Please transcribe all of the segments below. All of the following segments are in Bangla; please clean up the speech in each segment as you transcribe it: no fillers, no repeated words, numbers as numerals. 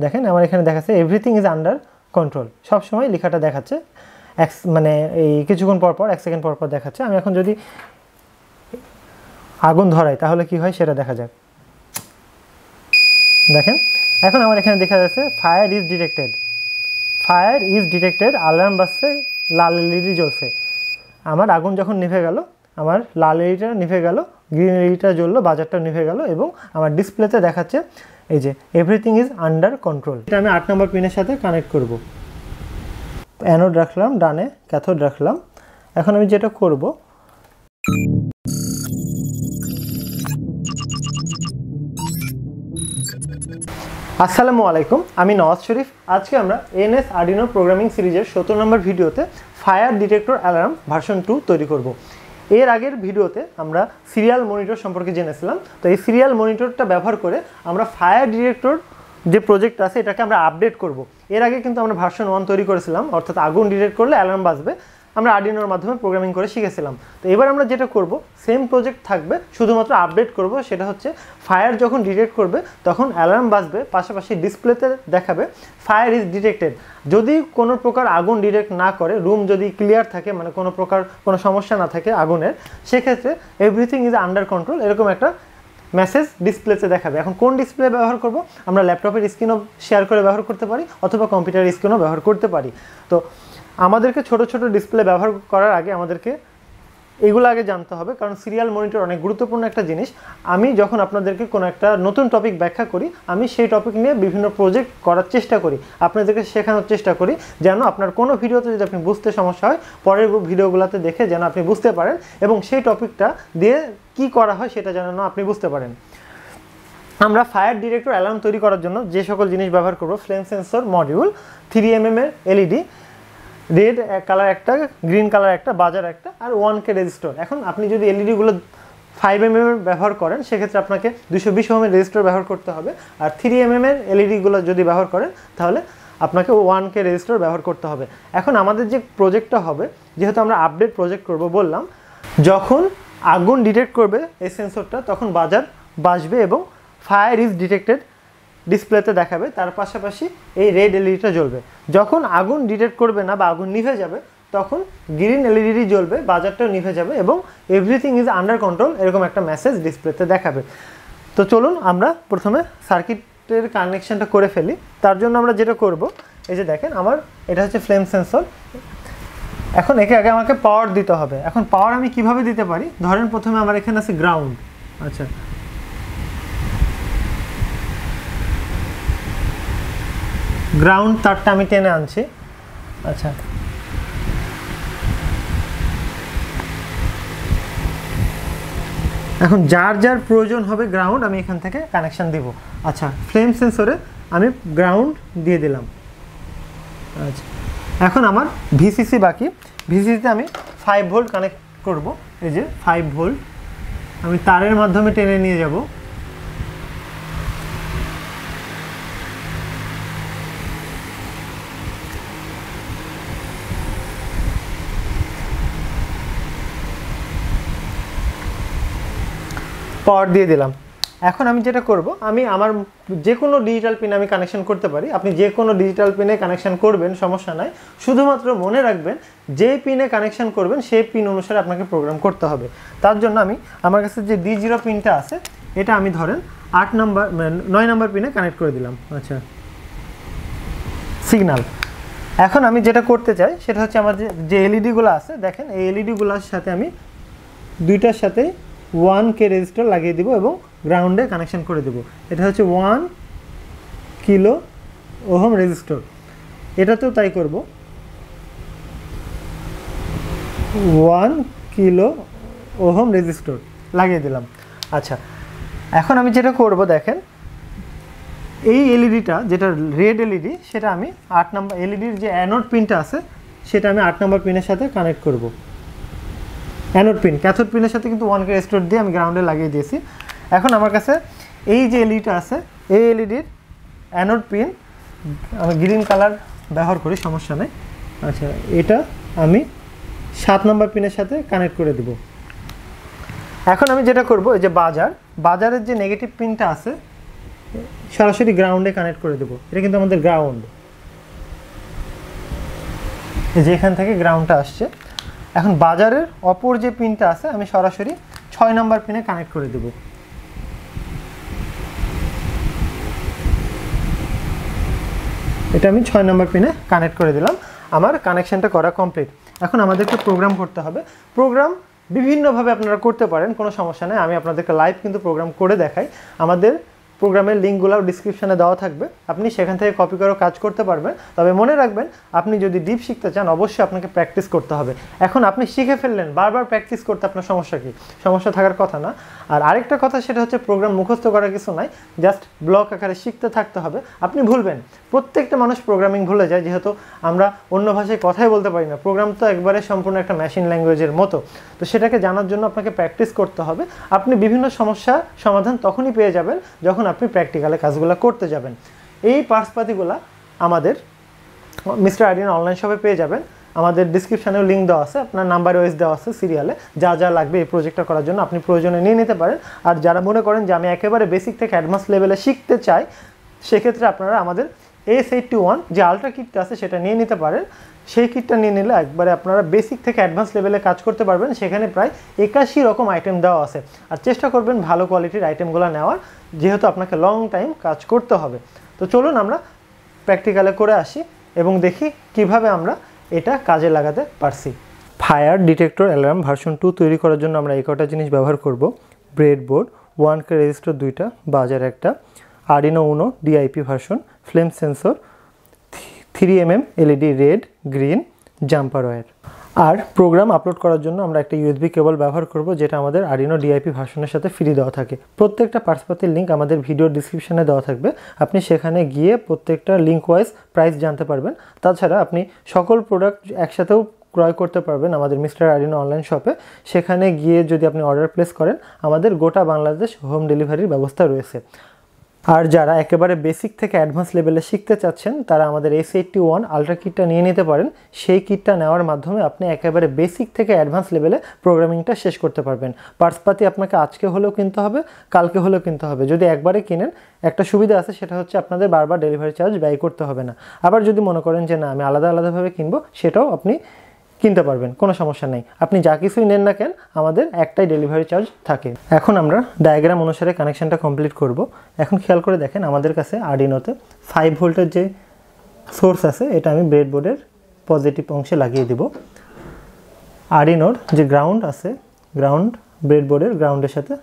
দেখেন আমার এখানে দেখাচ্ছে এভরিথিং ইজ আন্ডার কন্ট্রোল, সবসময় লেখাটা দেখাচ্ছে মানে এই কিছুক্ষণ পর পর 1 সেকেন্ড পর পর দেখাচ্ছে। আমি এখন যদি আগুন ধরাই তাহলে কি হয় সেটা দেখা যাক। দেখেন এখন আমার এখানে দেখা যাচ্ছে fire is detected, fire is detected, alarm বাজছে, লাল এলইডি জ্বলছে। আমার আগুন যখন নিভে গেল, আমার লাল এলইডিটা নিভে গেল, গ্রিন এলইডিটা জ্বললো, বাজারটা নিভে গেল এবং আমার ডিসপ্লেতে দেখাচ্ছে এই যে এভরিথিং ইজ আন্ডার কন্ট্রোল। এটা আমি 8 নম্বর পিনের সাথে কানেক্ট করব। অ্যানোড রাখলাম, ডানে ক্যাথোড রাখলাম। এখন আমি যেটা করব, আসসালামু আলাইকুম, আমি নওয়াজ শরীফ। আজকে আমরা এনএস আর্ডিনো প্রোগ্রামিং সিরিজের 17 নম্বর ভিডিওতে ফায়ার ডিটেক্টর অ্যালার্ম ভার্সন 2 তৈরি করব। এর আগের ভিডিওতে আমরা সিরিয়াল মনিটর সম্পর্কে জেনেছিলাম। তো এই সিরিয়াল মনিটরটা ব্যবহার করে আমরা ফায়ার ডিটেক্টর যে প্রজেক্ট আছে এটাকে আমরা আপডেট করব। এর আগে কিন্তু আমরা ভার্সন 1 তৈরি করেছিলাম, অর্থাৎ আগুন ডিটেক্ট করলে অ্যালার্ম বাজবে, আমরা আর্ডিনোর মাধ্যমে প্রোগ্রামিং করে শিখেছিলাম। তো এবার আমরা যেটা করব, সেম প্রজেক্ট থাকবে, শুধুমাত্র আপডেট করব। সেটা হচ্ছে ফায়ার যখন ডিটেক্ট করবে তখন অ্যালার্ম বাজবে, পাশাপাশি ডিসপ্লেতে দেখাবে ফায়ার ইজ ডিটেক্টেড। যদি কোনো প্রকার আগুন ডিটেক্ট না করে, রুম যদি ক্লিয়ার থাকে, মানে কোনো প্রকার কোনো সমস্যা না থাকে আগুনের, সেক্ষেত্রে এভরিথিং ইজ আন্ডার কন্ট্রোল এরকম একটা মেসেজ ডিসপ্লেতে দেখাবে। এখন কোন ডিসপ্লে ব্যবহার করব, আমরা ল্যাপটপের স্ক্রিনও শেয়ার করে ব্যবহার করতে পারি অথবা কম্পিউটারের স্ক্রিনও ব্যবহার করতে পারি। তো আমাদেরকে ছোট ছোট ডিসপ্লে ব্যবহার করার আগে আমাদেরকে এগুলো আগে জানতে হবে, কারণ সিরিয়াল মনিটর অনেক গুরুত্বপূর্ণ একটা জিনিস। আমি যখন আপনাদেরকে কোনো একটা নতুন টপিক ব্যাখ্যা করি, আমি সেই টপিক নিয়ে বিভিন্ন প্রজেক্ট করার চেষ্টা করি, আপনাদেরকে শেখানোর চেষ্টা করি, যেন আপনার কোনো ভিডিওতে যদি আপনি বুঝতে সমস্যা হয়, পরের ভিডিওগুলোতে দেখে যেন আপনি বুঝতে পারেন এবং সেই টপিকটা দিয়ে কি করা হয় সেটা যেন আপনি বুঝতে পারেন। আমরা ফায়ার ডিটেক্টর অ্যালার্ম তৈরি করার জন্য যে সকল জিনিস ব্যবহার করব, ফ্লেম সেন্সর মডিউল, 3mm এর এলইডি, রেড কালার একটা, গ্রিন কালার একটা, বাজার একটা, আর 1K রেজিস্টর। এখন আপনি যদি এলইডিগুলো 5mm ব্যবহার করেন সেক্ষেত্রে আপনাকে 220 ওহমের রেজিস্টর ব্যবহার করতে হবে, আর 3mm এর এলইডিগুলো যদি ব্যবহার করেন তাহলে আপনাকে 1K রেজিস্টর ব্যবহার করতে হবে। এখন আমাদের যে প্রজেক্টটা হবে, যেহেতু আমরা আপডেট প্রজেক্ট করব বললাম, যখন আগুন ডিটেক্ট করবে এই সেন্সরটা তখন বাজার বাজবে এবং ফায়ার ইজ ডিটেক্টেড ডিসপ্লেতে দেখাবে, তার পাশাপাশি এই রেড এলইডিটা জ্বলবে। যখন আগুন ডিটেক্ট করবে না বা আগুন নিভে যাবে তখন গ্রিন এলইডি জ্বলবে, বাজারটাও নিভে যাবে এবং এভরিথিং ইজ আন্ডার কন্ট্রোল এরকম একটা মেসেজ ডিসপ্লেতে দেখাবে। তো চলুন আমরা প্রথমে সার্কিটের কানেকশানটা করে ফেলি। তার জন্য আমরা যেটা করব, এই যে দেখেন আমার এটা হচ্ছে ফ্লেম সেন্সর। এখন একে আগে আমাকে পাওয়ার দিতে হবে। এখন পাওয়ার আমি কিভাবে দিতে পারি, ধরেন প্রথমে আমার এখানে আছে গ্রাউন্ড। আচ্ছা, গ্রাউন্ড তারটা আমি টেনে আনছি। আচ্ছা, এখন যার যার প্রয়োজন হবে গ্রাউন্ড আমি এখান থেকে কানেকশান দিব। আচ্ছা, ফ্লেম সেন্সরে আমি গ্রাউন্ড দিয়ে দিলাম। আচ্ছা, এখন আমার ভিসিসি বাকি। ভিসিসিতে আমি 5 ভোল্ট কানেক্ট করব। এই যে 5 ভোল্ট আমি তারের মাধ্যমে টেনে নিয়ে যাব। পাওয়ার দিয়ে দিলাম। এখন আমি যেটা করব, আমি আমার যে কোনো ডিজিটাল পিনে আমি কানেকশন করতে পারি। আপনি যে কোনো ডিজিটাল পিনে কানেকশন করবেন, সমস্যা নাই। শুধুমাত্র মনে রাখবেন যে পিনে কানেকশন করবেন সেই পিন অনুসারে আপনাকে প্রোগ্রাম করতে হবে। তার জন্য আমি আমার কাছে যে D0 পিনটা আছে এটা আমি ধরেন 9 নম্বর পিনে কানেক্ট করে দিলাম। আচ্ছা, সিগন্যাল। এখন আমি যেটা করতে চাই সেটা হচ্ছে আমার যে এলইডিগুলো আছে, দেখেন এই এলইডিগুলোর সাথে আমি দুইটার সাথেই 1K রেজিস্টার লাগিয়ে দিব এবং গ্রাউন্ডে কানেকশন করে দেব। এটা হচ্ছে 1 কিলো ওহম রেজিস্টার, এটাতেও তাই করব, 1 কিলো ওহম রেজিস্টার লাগিয়ে দিলাম। আচ্ছা, এখন আমি যেটা করব, দেখেন এই এলইডিটা যেটা রেড এলইডি সেটা আমি 8 নম্বর এলইডির যে অ্যানোড পিনটা আছে সেটা আমি 8 নম্বর পিনের সাথে কানেক্ট করব। অ্যানোড পিন, ক্যাথোড পিনের সাথে কিন্তু 1K রেজিস্টর দিয়ে আমি গ্রাউন্ডে লাগিয়ে দিয়েছি। এখন আমার কাছে এই যে এলইডিটা আছে, এই এলইডির অ্যানোড পিন আমি গ্রিন কালার ব্যবহার করি, সমস্যা নেই। আচ্ছা, এটা আমি 7 নম্বর পিনের সাথে কানেক্ট করে দেব। এখন আমি যেটা করব, এই যে বাজারের যে নেগেটিভ পিনটা আছে সরাসরি গ্রাউন্ডে কানেক্ট করে দেবো। এটা কিন্তু আমাদের গ্রাউন্ড, যেখান থেকে গ্রাউন্ডটা আসছে। এখন বাজারের অপর যে পিনটা আছে আমি সরাসরি 6 নাম্বার পিনে কানেক্ট করে দেব। এটা আমি 6 নাম্বার পিনে কানেক্ট করে দিলাম। আমার কানেকশানটা করা কমপ্লিট। এখন আমাদেরকে প্রোগ্রাম করতে হবে। প্রোগ্রাম বিভিন্নভাবে আপনারা করতে পারেন, কোনো সমস্যা নেই। আমি আপনাদেরকে লাইভ কিন্তু প্রোগ্রাম করে দেখাই। আমাদের প্রোগ্রামের লিঙ্কগুলো ডিসক্রিপশানে দেওয়া থাকবে, আপনি সেখান থেকে কপি করেও কাজ করতে পারবেন। তবে মনে রাখবেন, আপনি যদি ডিপ শিখতে চান অবশ্যই আপনাকে প্র্যাকটিস করতে হবে। এখন আপনি শিখে ফেললেন, বারবার প্র্যাকটিস করতে আপনার সমস্যা কি? সমস্যা থাকার কথা না। আর আরেকটা কথা, সেটা হচ্ছে প্রোগ্রাম মুখস্থ করার কিছু নাই, জাস্ট ব্লক আকারে শিখতে থাকতে হবে। আপনি ভুলবেন, প্রত্যেকটা মানুষ প্রোগ্রামিং ভুলে যায়, যেহেতু আমরা অন্য ভাষায় কথাই বলতে পারি না। প্রোগ্রাম তো একবারে সম্পূর্ণ একটা মেশিন ল্যাঙ্গুয়েজের মতো। তো সেটাকে জানার জন্য আপনাকে প্র্যাকটিস করতে হবে। আপনি বিভিন্ন সমস্যার সমাধান তখনই পেয়ে যাবেন যখন আপনি প্র্যাকটিক্যালে কাজগুলো করতে যাবেন। এই পার্টসপাতিগুলো আমাদের মিস্টার আরডিনো অনলাইন শপে পেয়ে যাবেন। আমাদের ডিসক্রিপশানেও লিঙ্ক দেওয়া আছে, আপনার নাম্বার ওয়াইজ দেওয়া আছে সিরিয়ালে। যা যা লাগবে এই প্রজেক্টটা করার জন্য আপনি প্রয়োজনে নিয়ে নিতে পারেন। আর যারা মনে করেন যে আমি একেবারে বেসিক থেকে অ্যাডভান্স লেভেলে শিখতে চাই, সেক্ষেত্রে আপনারা আমাদের S81 যে আলট্রা কিটটা আছে সেটা নিয়ে নিতে পারেন। সেই কিটটা নিয়ে নিলে একবারে আপনারা বেসিক থেকে অ্যাডভান্স লেভেলে কাজ করতে পারবেন। সেখানে প্রায় 81 রকম আইটেম দেওয়া আছে। আর চেষ্টা করবেন ভালো কোয়ালিটির আইটেমগুলো নেওয়ার, যেহেতু আপনাকে লং টাইম কাজ করতে হবে। তো চলুন আমরা প্র্যাকটিক্যালে করে আসি এবং দেখি কিভাবে আমরা এটা কাজে লাগাতে পারছি। ফায়ার ডিটেক্টর অ্যালার্ম ভার্সন 2 তৈরি করার জন্য আমরা এই কটা জিনিস ব্যবহার করব। ব্রেডবোর্ড, 1K রেজিস্টার 2টা, বাজার একটা, Arduino Uno DIP version, flame sensor, 3mm LED red, green, jumper wire. আর প্রোগ্রাম আপলোড করার জন্য আমরা একটা ইউএসবি কেবল ব্যবহার করব, যেটা আমাদের আরডিনো ডিআইপি ভার্সনের সাথে ফ্রি দেওয়া থাকে। প্রত্যেকটা পার্টসপাতির লিঙ্ক আমাদের ভিডিও ডিসক্রিপশনে দেওয়া থাকবে, আপনি সেখানে গিয়ে প্রত্যেকটা লিঙ্ক ওয়াইজ প্রাইস জানতে পারবেন। তাছাড়া আপনি সকল প্রোডাক্ট একসাথেও ক্রয় করতে পারবেন আমাদের মিস্টার আরডিনো অনলাইন শপে। সেখানে গিয়ে যদি আপনি অর্ডার প্লেস করেন, আমাদের গোটা বাংলাদেশ হোম ডেলিভারির ব্যবস্থা রয়েছে। আর যারা একেবারে বেসিক থেকে অ্যাডভান্স লেভেলে শিখতে চাচ্ছেন, তারা আমাদের S81 আলট্রা কিটটা নিয়ে নিতে পারেন। সেই কিটটা নেওয়ার মাধ্যমে আপনি একেবারে বেসিক থেকে অ্যাডভান্স লেভেলে প্রোগ্রামিংটা শেষ করতে পারবেন। পার্টসপাতি আপনাকে আজকে হলেও কিনতে হবে, কালকে হলেও কিনতে হবে। যদি একবারে কিনেন, একটা সুবিধা আছে, সেটা হচ্ছে আপনাদের বারবার ডেলিভারি চার্জ ব্যয় করতে হবে না। আবার যদি মনে করেন যে না, আমি আলাদা আলাদাভাবে কিনবো, সেটাও আপনি কিনতে পারবেন, কোনো সমস্যা নেই। আপনি যা কিছুই নেন না কেন, আমাদের একটাই ডেলিভারি চার্জ থাকে। এখন আমরা ডায়াগ্রাম অনুসারে কানেকশানটা কমপ্লিট করব। এখন খেয়াল করে দেখেন, আমাদের কাছে আরডিনোতে 5 ভোল্টের যে সোর্স আছে, এটা আমি ব্রেডবোর্ডের পজিটিভ অংশে লাগিয়ে দেব। আরডিনোর যে গ্রাউন্ড আছে, গ্রাউন্ড ব্রেডবোর্ডের গ্রাউন্ডের সাথে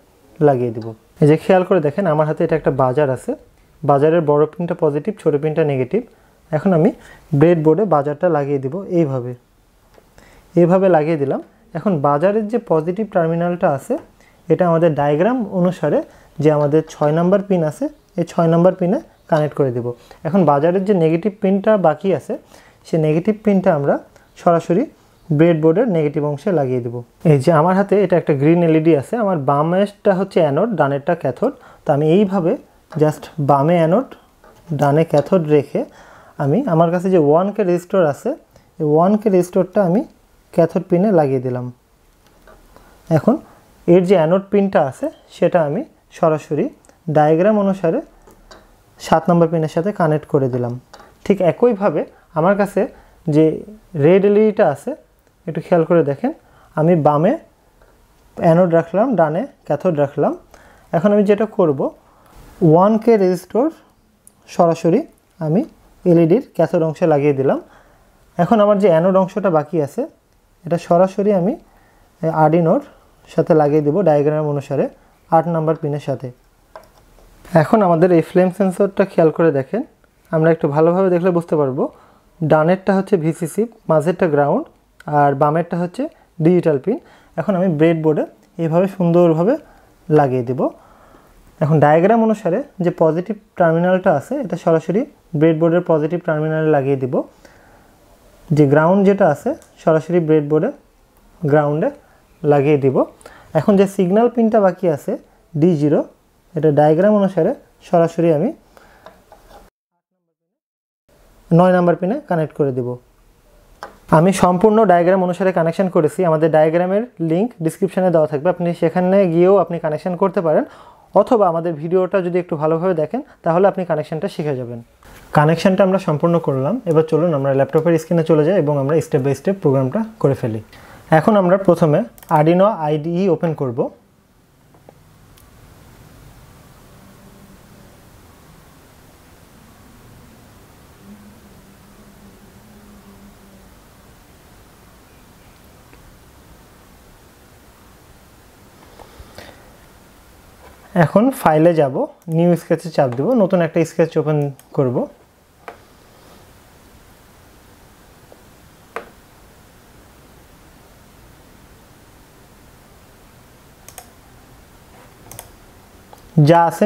লাগিয়ে দেব। এই যে খেয়াল করে দেখেন, আমার হাতে এটা একটা বাজার আছে। বাজারের বড় পিনটা পজিটিভ, ছোটো পিনটা নেগেটিভ। এখন আমি ব্রেডবোর্ডে বাজারটা লাগিয়ে দেব এইভাবে লাগিয়ে দিলাম। এখন বাজারের যে পজিটিভ টার্মিনালটা আছে, এটা আমাদের ডায়াগ্রাম অনুসারে যে আমাদের 6 নাম্বার পিন আছে, এই 6 নাম্বার পিনে কানেক্ট করে দেব। এখন বাজারের যে নেগেটিভ পিনটা বাকি আছে, সেই নেগেটিভ পিনটা আমরা সরাসরি ব্রেডবোর্ডের নেগেটিভ অংশে লাগিয়ে দেব। এই যে আমার হাতে এটা একটা গ্রিন এলইডি আছে, আমার বামেরটা হচ্ছে অ্যানোড, ডানেরটা ক্যাথোড। তো আমি এইভাবে জাস্ট বামে অ্যানোড, ডানে ক্যাথোড রেখে আমার কাছে যে 1K রেজিস্টর আছে, এই 1K রেজিস্টরটা আমি ক্যাথোড পিনে লাগিয়ে দিলাম। এখন এর যে অ্যানোড পিনটা আছে, সেটা আমি সরাসরি ডায়াগ্রাম অনুসারে 7 নম্বর পিনের সাথে কানেক্ট করে দিলাম। ঠিক একইভাবে আমার কাছে যে রেড এলইডিটা আছে, একটু খেয়াল করে দেখেন, আমি বামে অ্যানোড রাখলাম, ডানে ক্যাথোড রাখলাম। এখন আমি যেটা করব, 1K রেজিস্টর সরাসরি আমি এলইডির ক্যাথোড অংশে লাগিয়ে দিলাম। এখন আমার যে অ্যানোড অংশটা বাকি আছে, এটা সরাসরি আমি আরডিনোর সাথে লাগিয়ে দেব ডায়াগ্রাম অনুসারে 8 নাম্বার পিনের সাথে। এখন আমাদের এই ফ্লেম সেন্সরটা খেয়াল করে দেখেন, আমরা একটু ভালোভাবে দেখলে বুঝতে পারবো, ডানেরটা হচ্ছে ভিসিসি, মাঝেরটা গ্রাউন্ড, আর বামেরটা হচ্ছে ডিজিটাল পিন। এখন আমি ব্রেডবোর্ডে এইভাবে সুন্দরভাবে লাগিয়ে দেব। এখন ডায়াগ্রাম অনুসারে যে পজিটিভ টার্মিনালটা আছে, এটা সরাসরি ব্রেডবোর্ডের পজিটিভ টার্মিনালে লাগিয়ে দেব। যে গ্রাউন্ড যেটা আছে, সরাসরি ব্রেডবোর্ডে গ্রাউন্ডে লাগিয়ে দিব। এখন যে সিগন্যাল পিনটা বাকি আছে D0, এটা ডায়াগ্রাম অনুসারে সরাসরি আমি 9 নাম্বার পিনে কানেক্ট করে দেব। আমি সম্পূর্ণ ডায়াগ্রাম অনুসারে কানেকশন করেছি। আমাদের ডায়াগ্রামের লিঙ্ক ডিসক্রিপশনে দেওয়া থাকবে, আপনি সেখানে গিয়েও আপনি কানেকশন করতে পারেন। অথবা আমাদের ভিডিওটা যদি একটু ভালোভাবে দেখেন তাহলে আপনি কানেকশানটা শিখে যাবেন। কানেকশানটা আমরা সম্পূর্ণ করলাম। এবার চলুন আমরা ল্যাপটপের স্ক্রিনে চলে যাই এবং আমরা স্টেপ বাই স্টেপ প্রোগ্রামটা করে ফেলি। এখন আমরা প্রথমে আরডিনো আইডিই ওপেন করব। এখন ফাইলে যাব, নিউ স্কেচে চাপ দেব, নতুন একটা স্কেচ ওপেন করব। যা আছে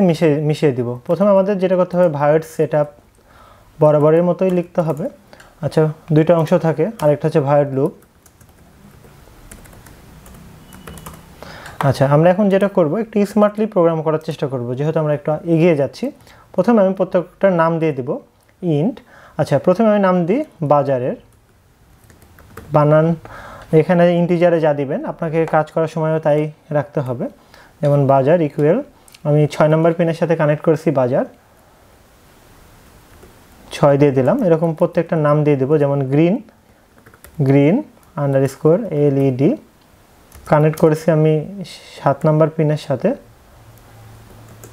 মিশিয়ে দিব। প্রথমে আমাদের যেটা করতে হবে ভায়োড সেটআপ বরাবরের মতোই লিখতে হবে। আচ্ছা, দুইটা অংশ থাকে, আরেকটা হচ্ছে ভায়োড লুপ। আচ্ছা, আমরা এখন যেটা করব একটু স্মার্টলি প্রোগ্রাম করার চেষ্টা করব, যেহেতু আমরা একটু এগিয়ে যাচ্ছি। প্রথমে আমি প্রত্যেকটার নাম দিয়ে দেব ইন্ট। আচ্ছা, প্রথমে আমি নাম দিই বাজারের। বানান এখানে ইন্টিজারে যা দিবেন আপনাকে কাজ করার সময়ও তাই রাখতে হবে। যেমন বাজার ইকুয়াল, আমি 6 নম্বর পিনের সাথে কানেক্ট করেছি বাজার, 6 দিয়ে দিলাম। এরকম প্রত্যেকটা নাম দিয়ে দেব, যেমন গ্রিন আন্ডারস্কোর এলইডি কানেক্ট করেছি আমি 7 নম্বর পিনের সাথে।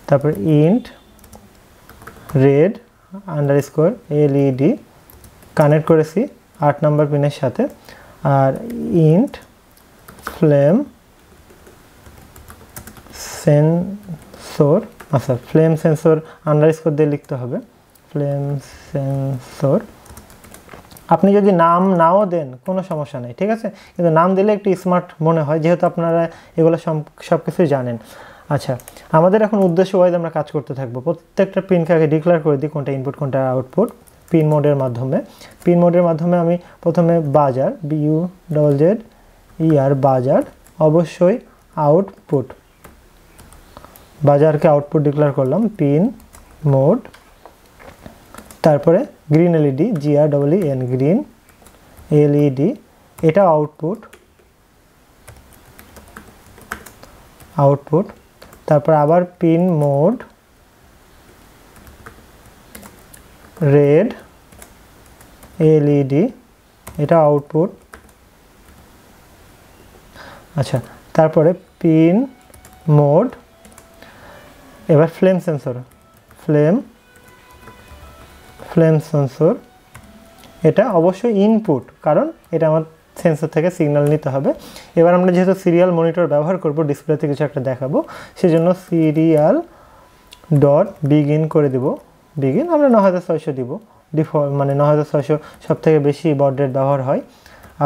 তারপর int red underscore LED connect করেছি 8 নম্বর পিনের সাথে। আর ইন্ট ফ্লেম সেন্সর, আচ্ছা ফ্লেম সেন্সর আন্ডারস্কোর দিয়ে লিখতে হবে, ফ্লেম সেন্সর। আপনি যদি নাম নাও দেন কোনো সমস্যা নেই, ঠিক আছে, কিন্তু নাম দিলে একটু স্মার্ট মনে হয়, যেহেতু আপনারা এগুলো সব কিছুই জানেন। আচ্ছা, আমাদের এখন উদ্দেশ্য ওয়াইজ আমরা কাজ করতে থাকবো। প্রত্যেকটা পিনকে আগে ডিক্লেয়ার করে দিই কোনটা ইনপুট কোনটা আউটপুট। পিন মোডের মাধ্যমে আমি প্রথমে বাজার BUZZER বাজার, অবশ্যই আউটপুট, বাজারকে আউটপুট ডিক্লেয়ার করলাম পিন মোড। তারপরে green LED GREEN green LED, এটা আউটপুট। তারপর আবার পিন মোড রেড এলইডি, এটা আউটপুট। আচ্ছা, তারপরে পিন মোড, এবার ফ্লেম সেন্সর এটা অবশ্যই ইনপুট, কারণ এটা আমার সেন্সর থেকে সিগন্যাল নিতে হবে। এবার আমরা যেহেতু সিরিয়াল মনিটর ব্যবহার করব, ডিসপ্লেতে কিছু একটা দেখাবো, সেজন্য সিরিয়াল ডট বিগিন করে দেব। বিগিন আমরা 9600 দিব, ডিফল্ট মানে 9600 সব থেকে বেশি বড রেট ব্যবহার হয়।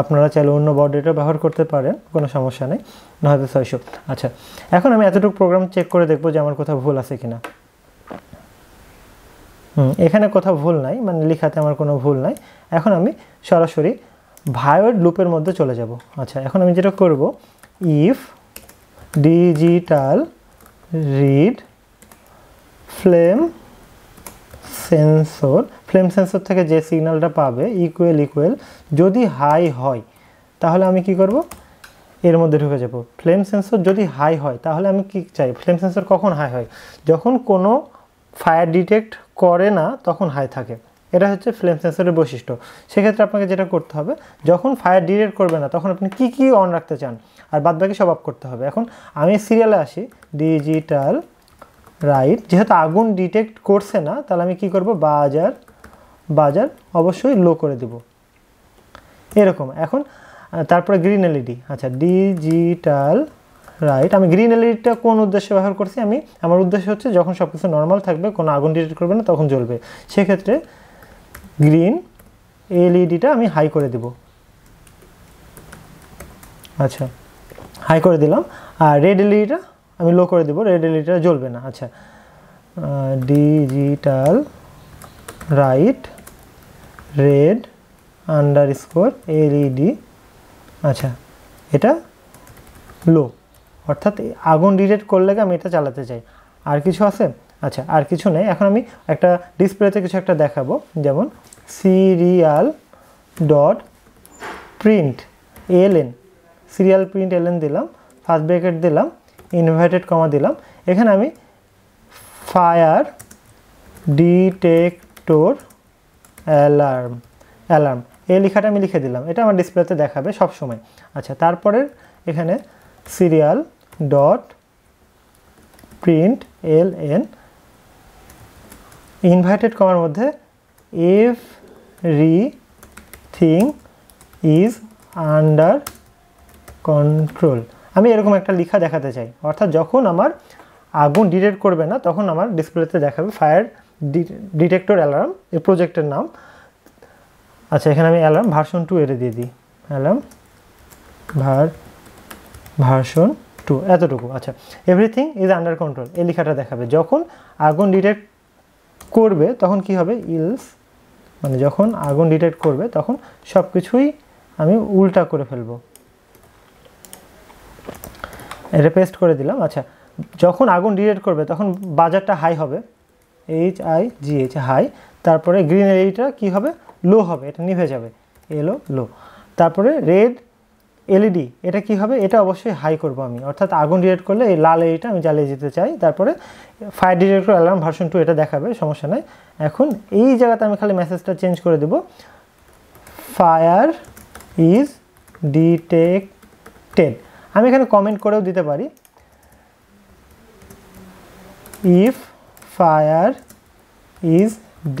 আপনারা চাইলে অন্য বড রেটও ব্যবহার করতে পারেন, কোনো সমস্যা নেই, 9600। আচ্ছা, এখন আমি এতটুকু প্রোগ্রাম চেক করে দেখবো যে আমার কোথাও ভুল আছে কিনা। এখানে কোথাও ভুল নাই, মানে লেখাতে আমার কোনো ভুল নাই। এখন আমি সরাসরি ভায়োড লুপের মধ্যে চলে যাব। আচ্ছা, এখন আমি যেটা করব, if digital read flame sensor থেকে যে সিগন্যালটা পাবে ইকুয়াল যদি হাই হয়, তাহলে আমি কি করব, এর মধ্যে ঢুকে যাব। ফ্লেম সেন্সর যদি হাই হয় তাহলে আমি কি চাই, ফ্লেম সেন্সর কখন হাই হয়, যখন কোনো ফায়ার ডিটেক্ট করে না তখন হাই থাকে। এটা হচ্ছে ফ্লেম সেন্সরের বৈশিষ্ট্য। সেক্ষেত্রে আপনাকে যেটা করতে হবে, যখন ফায়ার ডিটেক্ট করবে না তখন আপনি কি অন রাখতে চান, আর বাদবাকি সব অফ করতে হবে। এখন আমি সিরিয়ালে আসি, ডিজিটাল রাইট, যেহেতু আগুন ডিটেক্ট করছে না তাহলে আমি কি করব, বাজার অবশ্যই লো করে দেব, এরকম। এখন তারপরে গ্রিন এলইডি। আচ্ছা, ডিজিটাল রাইট, আমি গ্রিন এলইডিটা কোন উদ্দেশ্যে ব্যবহার করছি, আমার উদ্দেশ্য হচ্ছে যখন সব কিছু নর্মাল থাকবে, কোনো আগুন ডিটেক্ট করবে না তখন জ্বলবে, সেক্ষেত্রে গ্রিন এলইডিটা আমি হাই করে দেব। আচ্ছা, হাই করে দিলাম। আর রেড এলইডিটা আমি লো করে দেব, রেড এলইডিটা জ্বলবে না। আচ্ছা, digital right red underscore LED, আচ্ছা এটা লো, অর্থাৎ আগুন ডিটেক্ট করলে আমি এটা চালাতে চাই। আর কিছু আছে? আচ্ছা, আর কিছু নেই। এখন আমি একটা ডিসপ্লেতে কিছু একটা দেখাবো, যেমন serial dot print LN, serial print LN দিলাম, ফার্স্ট ব্র্যাকেট দিলাম, ইনভার্টেড কমা দিলাম। এখানে আমি ফায়ার ডিটেক্টর অ্যালার্ম অ্যালার্ম এই লেখাটা আমি লিখে দিলাম, এটা আমার ডিসপ্লেতে দেখাবে সব সময়। আচ্ছা, তারপরে এখানে serial dot print ln inverted কমার মধ্যে এভরিথিং ইজ আন্ডার কন্ট্রোল। আমি এরকম একটা লেখা দেখাতে চাই, অর্থাৎ যখন আমার আগুন ডিটেক্ট করবে না তখন আমার ডিসপ্লেতে দেখাবে ফায়ার ডিটেক্টর অ্যালার্ম, এই প্রজেক্টের নাম। আচ্ছা, এখানে আমি অ্যালার্ম ভার্সন 2 এর দিয়ে দিই, অ্যালার্ম ভার্সন 2 এতটুকু। আচ্ছা, এভরিথিং ইজ আন্ডার কন্ট্রোল এই লেখাটা দেখাবে যখন আগুন ডিটেক্ট করবে তখন কি হবে, ইলস মানে যখন আগুন ডিটেক্ট করবে তখন সব কিছুই আমি উল্টা করে ফেলবো। এটা পেস্ট করে দিলাম। আচ্ছা, যখন আগুন ডিটেক্ট করবে তখন বাজারটা হাই হবে, HIGH হাই, তারপরে গ্রিন এলইডিটা কি হবে, লো হবে, এটা নিভে যাবে, লো। তারপরে রেড এলইডি এটা কি হবে, এটা অবশ্যই হাই করব আমি, অর্থাৎ আগুন ডিটেক্ট করলে এই লাল এলইডিটা আমি জ্বালিয়ে যেতে চাই। তারপরে ফায়ার ডিটেক্টর অ্যালার্ম ভার্সন 2 এটা দেখাবে, সমস্যা নাই। এখন এই জায়গাতে আমি খালি মেসেজটা চেঞ্জ করে দেব, ফায়ার ইজ ডিটেক্টেড। আমি এখানে কমেন্ট করেও দিতে পারি, ইফ ফায়ার ইজ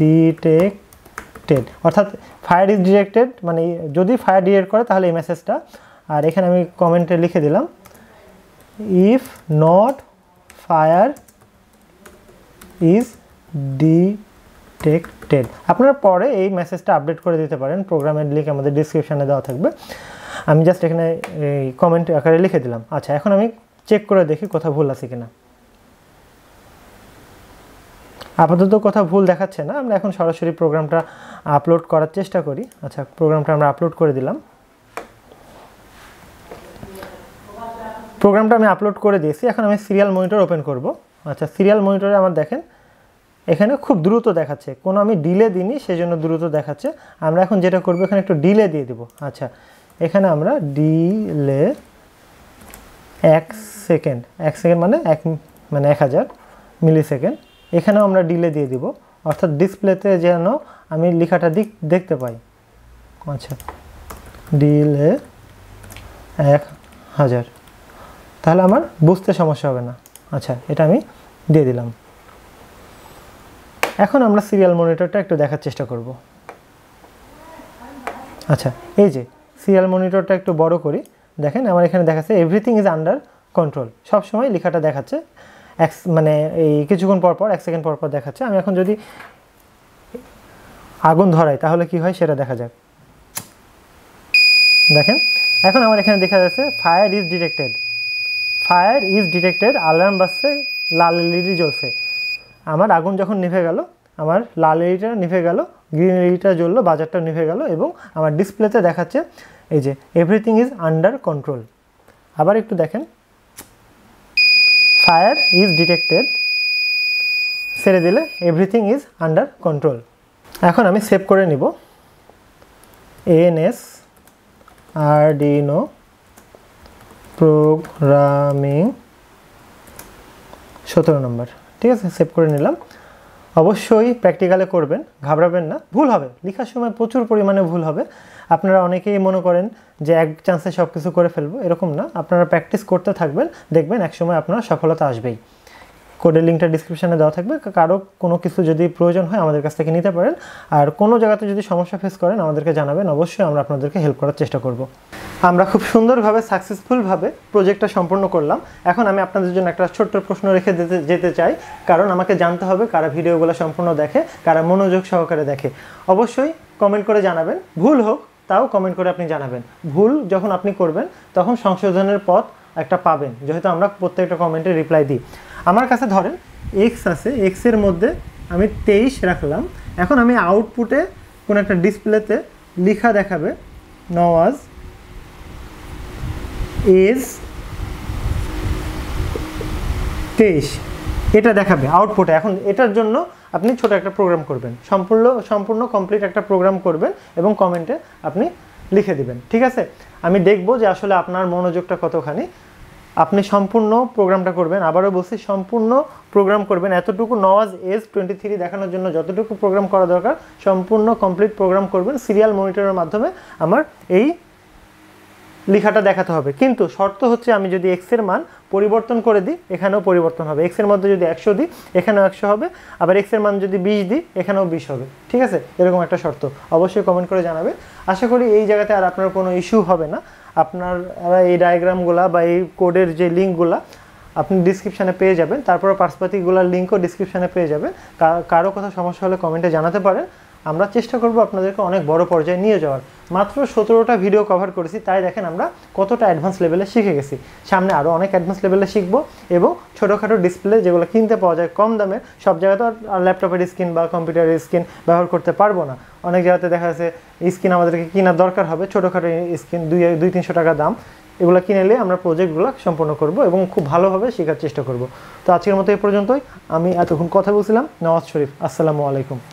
ডিটেক্টেড, অর্থাৎ ফায়ার ইজ ডিটেক্টেড মানে যদি ফায়ার ডিটেক্ট করে তাহলে এই মেসেজটা। আর এখানে আমি কমেন্টে লিখে দিলাম, if not fire is detected. আপনারা পরে এই মেসেজটা আপডেট করে দিতে পারেন, প্রোগ্রামের লিঙ্ক আমাদের ডিসক্রিপশানে দেওয়া থাকবে। আমি জাস্ট এখানে এই কমেন্ট আকারে লিখে দিলাম। আচ্ছা, এখন আমি চেক করে দেখি কোথাও ভুল আছে কিনা। আপাতত কোথাও ভুল দেখাচ্ছে না। আমরা এখন সরাসরি প্রোগ্রামটা আপলোড করার চেষ্টা করি। আচ্ছা, প্রোগ্রামটা আমরা আপলোড করে দিলাম। প্রোগ্রামটা আমি আপলোড করে দিয়েছি। এখন আমি সিরিয়াল মনিটর ওপেন করব। আচ্ছা, সিরিয়াল মনিটরে আমার দেখেন এখানে খুব দ্রুত দেখাচ্ছে, কোনো আমি ডিলে দিইনি সেজন্য দ্রুত দেখাচ্ছে। আমরা এখন যেটা করব, এখানে একটু ডিলে দিয়ে দেবো। আচ্ছা, এখানে আমরা ডিলে 1 সেকেন্ড মানে 1000 মিলি সেকেন্ড, এখানেও আমরা ডিলে দিয়ে দিব, অর্থাৎ ডিসপ্লেতে যেন আমি লেখাটা দেখতে পাই। আচ্ছা, ডিলে 1000, তাহলে আমার বুঝতে সমস্যা হবে না। আচ্ছা, এটা আমি দিয়ে দিলাম। এখন আমরা সিরিয়াল মনিটরটা একটু দেখার চেষ্টা করব। আচ্ছা, এই যে সিরিয়াল মনিটরটা একটু বড় করি, দেখেন আমার এখানে দেখাচ্ছে এভরিথিং ইজ আন্ডার কন্ট্রোল, সবসময় লেখাটা দেখাচ্ছে মানে এই কিছুক্ষণ পর 1 সেকেন্ড পর দেখাচ্ছে। আমি এখন যদি আগুন ধরাই তাহলে কি হয় সেটা দেখা যাক। দেখেন এখন আমার এখানে দেখা যাচ্ছে ফায়ার ইজ ডিটেক্টেড, অ্যালার্ম বাজছে, লাল এলইডি জ্বলছে। আমার আগুন যখন নিভে গেল, আমার লাল এলইডিটা নিভে গেল, গ্রিন এলইডিটা জ্বললো, বাজারটা নিভে গেল এবং আমার ডিসপ্লেতে দেখাচ্ছে এই যে এভরিথিং ইজ আন্ডার কন্ট্রোল। আবার একটু দেখেন, ফায়ার ইজ ডিটেক্টেড, ছেড়ে দিলে এভরিথিং ইজ আন্ডার কন্ট্রোল। এখন আমি সেভ করে নিব, ANS আরডিনো প্রোগ্রামিং 17 নম্বর, ঠিক আছে, সেভ করে নিলাম। অবশ্যই প্র্যাকটিক্যালে করবেন, ঘাবড়াবেন না, ভুল হবে, লেখার সময় প্রচুর পরিমাণে ভুল হবে। আপনারা অনেকেই মনে করেন যে এক চান্সে সব কিছু করে ফেলবো, এরকম না, আপনারা প্র্যাকটিস করতে থাকবেন, দেখবেন একসময় আপনার সফলতা আসবেই। কোডের লিঙ্কটা ডিসক্রিপশানে দেওয়া থাকবে, কারো কোনো কিছু যদি প্রয়োজন হয় আমাদের কাছ থেকে নিতে পারেন। আর কোনো জায়গাতে যদি সমস্যা ফেস করেন আমাদেরকে জানাবেন, অবশ্যই আমরা আপনাদেরকে হেল্প করার চেষ্টা করব। আমরা খুব সুন্দরভাবে সাকসেসফুলভাবে প্রজেক্টটা সম্পন্ন করলাম। এখন আমি আপনাদের জন্য একটা ছোট্ট প্রশ্ন রেখে যেতে চাই, কারণ আমাকে জানতে হবে কারা ভিডিওগুলো সম্পূর্ণ দেখে, কারা মনোযোগ সহকারে দেখে। অবশ্যই কমেন্ট করে জানাবেন, ভুল হোক তাও কমেন্ট করে আপনি জানাবেন। ভুল যখন আপনি করবেন তখন সংশোধনের পথ একটা পাবেন, যেহেতু আমরা প্রত্যেকটা কমেন্টে রিপ্লাই দিই। আমার কাছে ধরেন x আছে, x এর মধ্যে আমি 23 রাখলাম। এখন আমি আউটপুটে কোনো একটা ডিসপ্লেতে লেখা দেখাবে নওয়াজ এজ 23, এটা দেখাবে আউটপুটে। এখন এটার জন্য আপনি ছোট একটা প্রোগ্রাম করবেন, সম্পূর্ণ কমপ্লিট একটা প্রোগ্রাম করবেন এবং কমেন্টে আপনি লিখে দিবেন, ঠিক আছে। আমি দেখব যে আসলে আপনার মনোযোগটা কতখানি। আপনি সম্পূর্ণ প্রোগ্রামটা করবেন, আবারও বলছি সম্পূর্ণ প্রোগ্রাম করবেন। এতটুকু নওয়াজ এজ 23 দেখানোর জন্য যতটুকু প্রোগ্রাম করা দরকার সম্পূর্ণ কমপ্লিট প্রোগ্রাম করবেন। সিরিয়াল মনিটরের মাধ্যমে আমার এই লেখাটা দেখাতে হবে, কিন্তু শর্ত হচ্ছে আমি যদি এক্সের মান পরিবর্তন করে দিই এখানেও পরিবর্তন হবে। এক্সের মধ্যে যদি 100 দিই এখানেও 100 হবে, আবার এক্সের মান যদি 20 দিই এখানেও 20 হবে। ঠিক আছে, এরকম একটা শর্ত অবশ্যই কমেন্ট করে জানাবেন। আশা করি এই জায়গাতে আর আপনার কোনো ইস্যু হবে না। আপনারা এই ডায়াগ্রামগুলা বা এই কোডের যে লিঙ্কগুলা আপনি ডিসক্রিপশানে পেয়ে যাবেন, তারপরে পার্সপাথিগুলোর লিঙ্কও ডিসক্রিপশানে পেয়ে যাবেন। কারো কথা সমস্যা হলে কমেন্টে জানাতে পারেন, আমরা চেষ্টা করব আপনাদেরকে অনেক বড় পর্যায়ে নিয়ে যাওয়ার। মাত্র 17টা ভিডিও কভার করেছি, তাই দেখেন আমরা কতটা অ্যাডভান্স লেভেলে শিখে গেছি। সামনে আরও অনেক অ্যাডভান্স লেভেলে শিখবো, এবং ছোটোখাটো ডিসপ্লে যেগুলো কিনতে পাওয়া যায় কম দামে, সব জায়গাতে আর ল্যাপটপের স্ক্রিন বা কম্পিউটারের স্ক্রিন ব্যবহার করতে পারবো না। অনেক জায়গাতে দেখা যাচ্ছে স্ক্রিন আমাদেরকে কেনার দরকার হবে, ছোটোখাটো স্ক্রিন 200-300 টাকা দাম, এগুলো কিনে নিলে আমরা প্রজেক্টগুলো সম্পন্ন করব এবং খুব ভালোভাবে শেখার চেষ্টা করব। তো আজকের মতো এই পর্যন্তই। আমি এতক্ষণ কথা বলছিলাম নওয়াজ শরীফ। আসসালামু আলাইকুম।